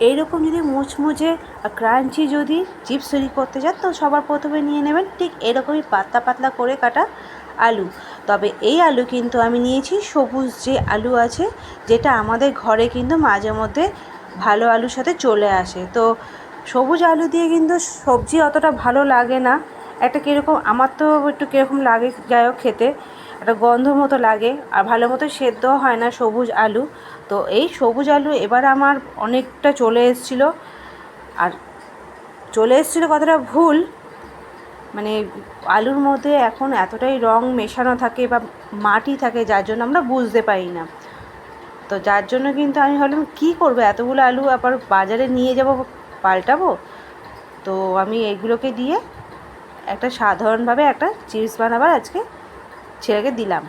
এইরকম যদি মুচমুচে ক্রাঞ্চি যদি চিপস তৈরি করতে চান তো সবার প্রথমে নিয়ে নেবেন ঠিক এরকমই পাতলা পাতলা করে কাটা আলু। তবে এই আলু কিন্তু আমি নিয়েছি সবুজ যে আলু আছে, যেটা আমাদের ঘরে কিন্তু মাঝে মধ্যে ভালো আলুর সাথে চলে আসে। তো সবুজ আলু দিয়ে কিন্তু সবজি অতটা ভালো লাগে না, একটা কীরকম, আমার তো একটু কীরকম লাগে যাই হোক, খেতে একটা গন্ধ মতো লাগে আর ভালো মতো সেদ্ধও হয় না সবুজ আলু। তো এই সবুজ আলু এবার আমার অনেকটা চলে এসেছিলো, আর চলে এসেছিলো কথাটা ভুল, মানে আলুর মধ্যে এখন এতটাই রং মেশানো থাকে বা মাটি থাকে যার জন্য আমরা বুঝতে পারি না। তো যার জন্য কিন্তু আমি ভাবলাম কী করবো, এতগুলো আলু আবার বাজারে নিয়ে যাব পাল্টাবো, তো আমি এইগুলোকে দিয়ে একটা সাধারণভাবে একটা চিপস বানাবার আজকে ছেলেকে দিলাম।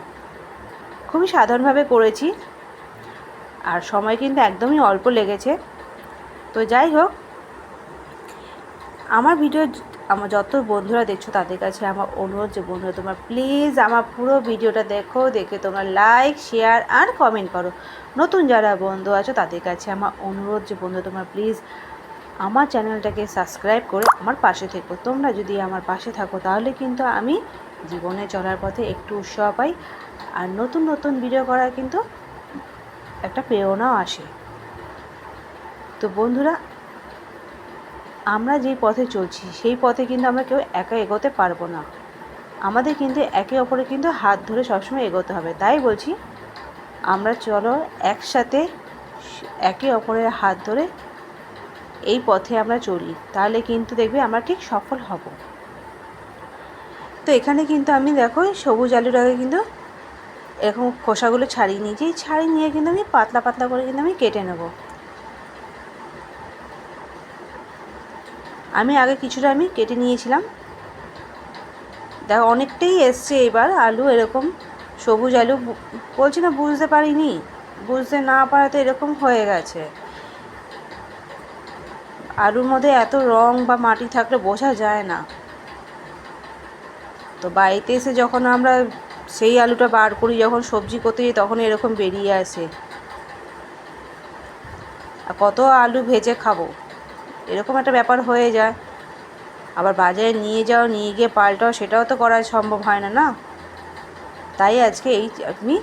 খুবই সাধারণভাবে করেছি আর সময় কিন্তু একদমই অল্প লেগেছে। তো যাই হোক, আমার ভিডিও আমার যত বন্ধুরা দেখছো তাদের কাছে আমার অনুরোধ যে বন্ধুরা তোমরা প্লিজ আমার পুরো ভিডিওটা দেখো, দেখে তোমরা লাইক শেয়ার আর কমেন্ট করো। নতুন যারা বন্ধু আছো তাদের কাছে আমার অনুরোধ যে বন্ধু তোমরা প্লিজ আমার চ্যানেলটাকে সাবস্ক্রাইব করে আমার পাশে থেকো। তোমরা যদি আমার পাশে থাকো তাহলে কিন্তু আমি জীবনে চলার পথে একটু উৎসাহ পাই আর নতুন নতুন ভিডিও করার কিন্তু একটা প্রেরণাও আসে। তো বন্ধুরা, আমরা যেই পথে চলছি সেই পথে কিন্তু আমরা কেউ একা এগোতে পারবো না, আমাদের কিন্তু একে অপরে কিন্তু হাত ধরে সবসময় এগোতে হবে। তাই বলছি আমরা চলো একসাথে একে অপরের হাত ধরে এই পথে আমরা চলি, তাহলে কিন্তু দেখবে আমরা ঠিক সফল হব। তো এখানে কিন্তু আমি দেখো সবুজ আলুটাকে কিন্তু এরকম খোসাগুলো ছাড়িয়ে নিয়েছি, ছাড়িয়ে নিয়ে কিন্তু আমি পাতলা পাতলা করে কিন্তু আমি কেটে নেব। আমি আগে কিছুটা আমি কেটে নিয়েছিলাম, দেখো অনেকটাই এসছে এবার আলু, এরকম সবুজ আলু বলছি না বুঝতে পারিনি, বুঝতে না পারাতে এরকম হয়ে গেছে। আলুর মধ্যে এত রং বা মাটি থাকলে বোঝা যায় না। তো বাড়িতে এসে যখন আমরা সেই আলুটা বার করি, যখন সবজি করতে যাই তখন এরকম বেরিয়ে আসে। আর কত আলু ভেজে খাবো, এরকম একটা ব্যাপার হয়ে যায়। আবার বাজারে নিয়ে যাও, নিয়ে গিয়ে পাল্টাও, সেটাও তো করা সম্ভব হয় না, না? তাই আজকে এই আমি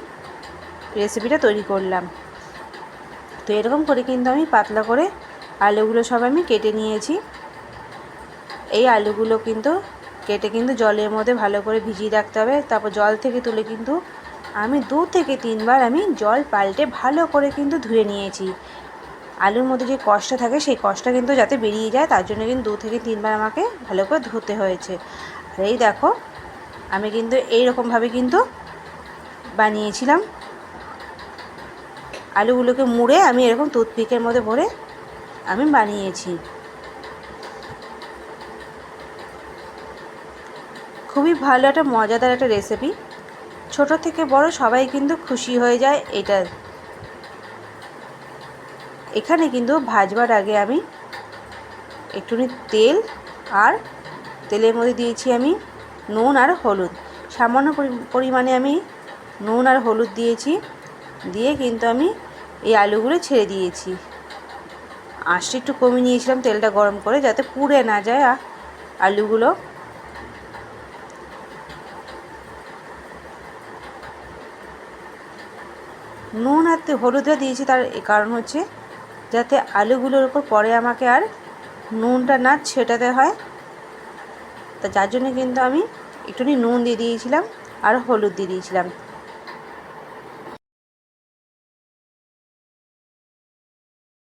রেসিপিটা তৈরি করলাম। তো এরকম করে কিন্তু আমি পাতলা করে আলুগুলো সব আমি কেটে নিয়েছি। এই আলুগুলো কিন্তু কেটে কিন্তু জলের মধ্যে ভালো করে ভিজিয়ে রাখতে হবে। তারপর জল থেকে তুলে কিন্তু আমি 2 থেকে 3 বার আমি জল পাল্টে ভালো করে কিন্তু ধুয়ে নিয়েছি। আলুর মধ্যে যে কষটা থাকে সেই কষটা কিন্তু যাতে বেরিয়ে যায় তার জন্য কিন্তু 2 থেকে 3 বার আমাকে ভালো করে ধুতে হয়েছে। আর এই দেখো আমি কিন্তু এইরকমভাবে কিন্তু বানিয়েছিলাম। আলুগুলোকে মুড়ে আমি এরকম টুথপিকের মধ্যে ভরে আমি বানিয়েছি। খুবই ভালো একটা মজাদার একটা রেসিপি, ছোট থেকে বড় সবাই কিন্তু খুশি হয়ে যায় এটা। এখানে কিন্তু ভাজবার আগে আমি একটুখানি তেল আর তেলের মধ্যে দিয়েছি আমি নুন আর হলুদ, সামান্য পরিমাণে আমি নুন আর হলুদ দিয়েছি, দিয়ে কিন্তু আমি এই আলুগুলো ছেড়ে দিয়েছি। আঁচটা একটু কমিয়ে নিয়েছিলাম তেলটা গরম করে, যাতে পুড়ে না যায় আলুগুলো। নুন আর হলুদটা দিয়েছি তার কারণ হচ্ছে যাতে আলুগুলোর উপর পরে আমাকে আর নুনটা না ছেটাতে হয়। তা যার জন্য কিন্তু আমি একটুখানি নুন দিয়ে দিয়েছিলাম আর হলুদ দিয়ে দিয়েছিলাম।